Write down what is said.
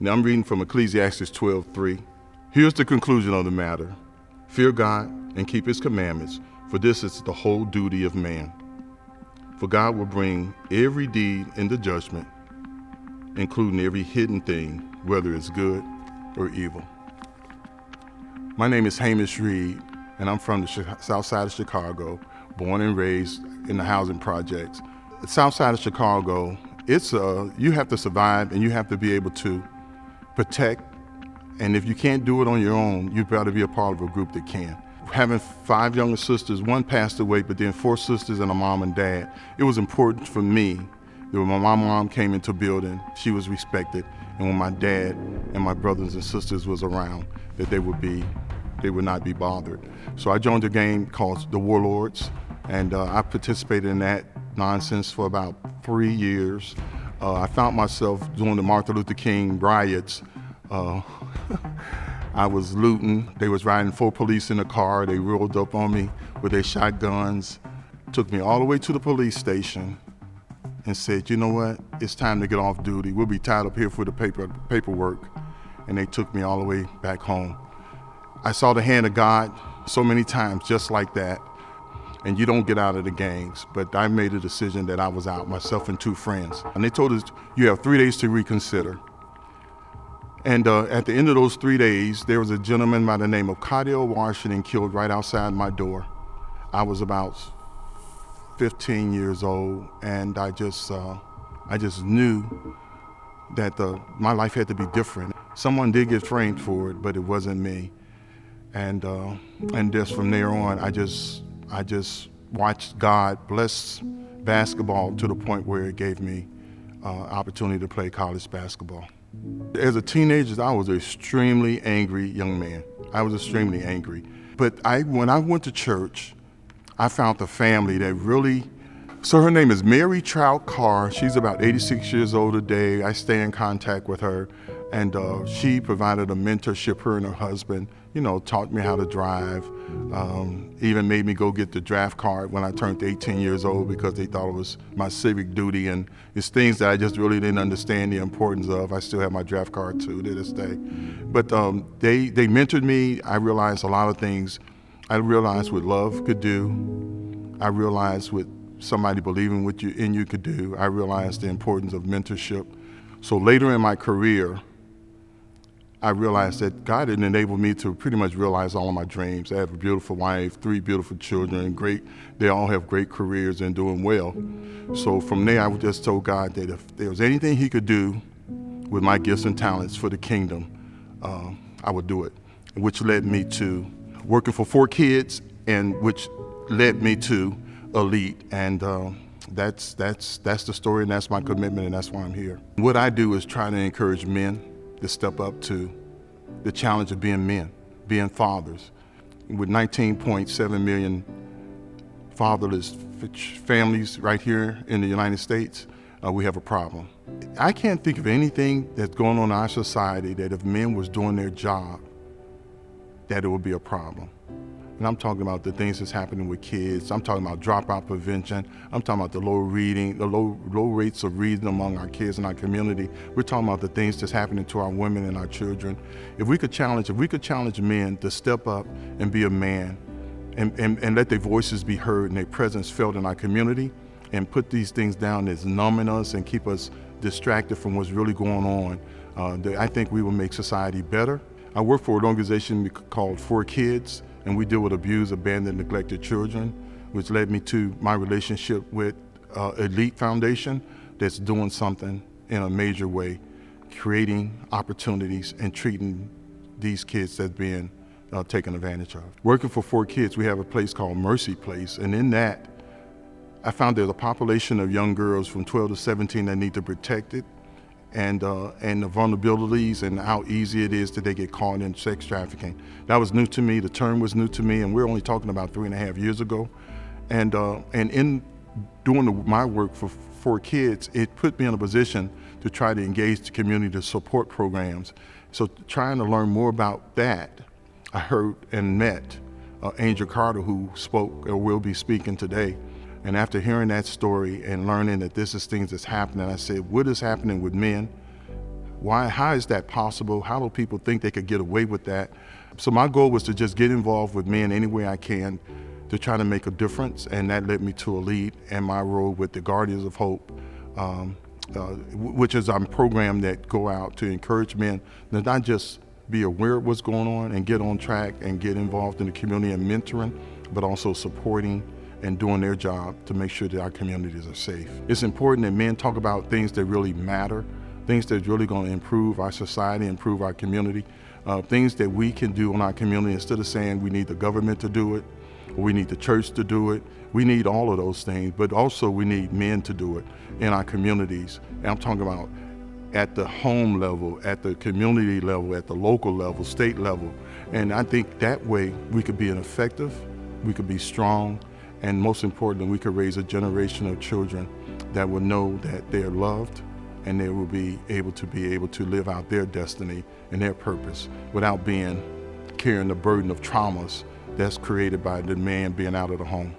And I'm reading from Ecclesiastes 12:3. Here's the conclusion of the matter. Fear God and keep his commandments, for this is the whole duty of man. For God will bring every deed into judgment, including every hidden thing, whether it's good or evil. My name is Hamish Reed, and I'm from the south side of Chicago, born and raised in the housing projects. The south side of Chicago, you have to survive and you have to be able to protect. And if you can't do it on your own, you've got to be a part of a group that can. Having 5 younger sisters, one passed away, but then 4 sisters and a mom and dad. It was important for me that when my mom came into the building, she was respected. And when my dad and my brothers and sisters was around, that they would not be bothered. So I joined a game called the Warlords, and I participated in that nonsense for about 3 years. I found myself during the Martin Luther King riots. I was looting. They was riding 4 police in a car. They rolled up on me with their shotguns, took me all the way to the police station and said, you know what, it's time to get off duty. We'll be tied up here for the paperwork. And they took me all the way back home. I saw the hand of God so many times just like that. And you don't get out of the gangs, but I made a decision that I was out, myself and 2 friends. And they told us, you have 3 days to reconsider. And at the end of those 3 days, there was a gentleman by the name of Cadill Washington killed right outside my door. I was about 15 years old, and I just knew that my life had to be different. Someone did get framed for it, but it wasn't me. And just from there on, I just watched God bless basketball to the point where it gave me opportunity to play college basketball. As a teenager, I was an extremely angry young man. I was extremely angry. But when I went to church, I found a family that really, so her name is Mary Trout Carr. She's about 86 years old today. I stay in contact with her. And she provided a mentorship, her and her husband, taught me how to drive, even made me go get the draft card when I turned 18 years old because they thought it was my civic duty, and it's things that I just really didn't understand the importance of. I still have my draft card too to this day. But they mentored me. I realized a lot of things. I realized what love could do. I realized what somebody believing in you could do. I realized the importance of mentorship. So later in my career, I realized that God had enabled me to pretty much realize all of my dreams. I have a beautiful wife, 3 beautiful children, they all have great careers and doing well. So from there, I just told God that if there was anything he could do with my gifts and talents for the kingdom, I would do it, which led me to working for 4 kids, and which led me to Elite. And that's the story, and that's my commitment, and that's why I'm here. What I do is try to encourage men to step up to the challenge of being men, being fathers. With 19.7 million fatherless families right here in the United States, we have a problem. I can't think of anything that's going on in our society that if men was doing their job, that it would be a problem. And I'm talking about the things that's happening with kids. I'm talking about dropout prevention. I'm talking about the low rates of reading among our kids in our community. We're talking about the things that's happening to our women and our children. If we could challenge men to step up and be a man and let their voices be heard and their presence felt in our community, and put these things down that's numbing us and keep us distracted from what's really going on, I think we will make society better. I work for an organization called 4 Kids, and we deal with abused, abandoned, neglected children, which led me to my relationship with Elite Foundation that's doing something in a major way, creating opportunities and treating these kids that's being taken advantage of. Working for 4 Kids, we have a place called Mercy Place, and in that, I found there's a population of young girls from 12 to 17 that need to protect it, and the vulnerabilities and how easy it is that they get caught in sex trafficking. That was new to me. The term was new to me, and we're only talking about 3.5 years ago. And in doing my work for 4 Kids, it put me in a position to try to engage the community to support programs. So trying to learn more about that, I heard and met Angel Carter, who spoke or will be speaking today. And after hearing that story and learning that this is things that's happening, I said, what is happening with men? How is that possible? How do people think they could get away with that? So my goal was to just get involved with men any way I can to try to make a difference, and that led me to a lead in my role with the Guardians of Hope, which is a program that go out to encourage men to not just be aware of what's going on and get on track and get involved in the community and mentoring, but also supporting and doing their job to make sure that our communities are safe. It's important that men talk about things that really matter, things that's really going to improve our society, improve our community, things that we can do in our community instead of saying we need the government to do it, or we need the church to do it. We need all of those things, but also we need men to do it in our communities. And I'm talking about at the home level, at the community level, at the local level, state level. And I think that way we could be effective, we could be strong, and most importantly, we could raise a generation of children that will know that they are loved and they will be able to live out their destiny and their purpose without carrying the burden of traumas that's created by the man being out of the home.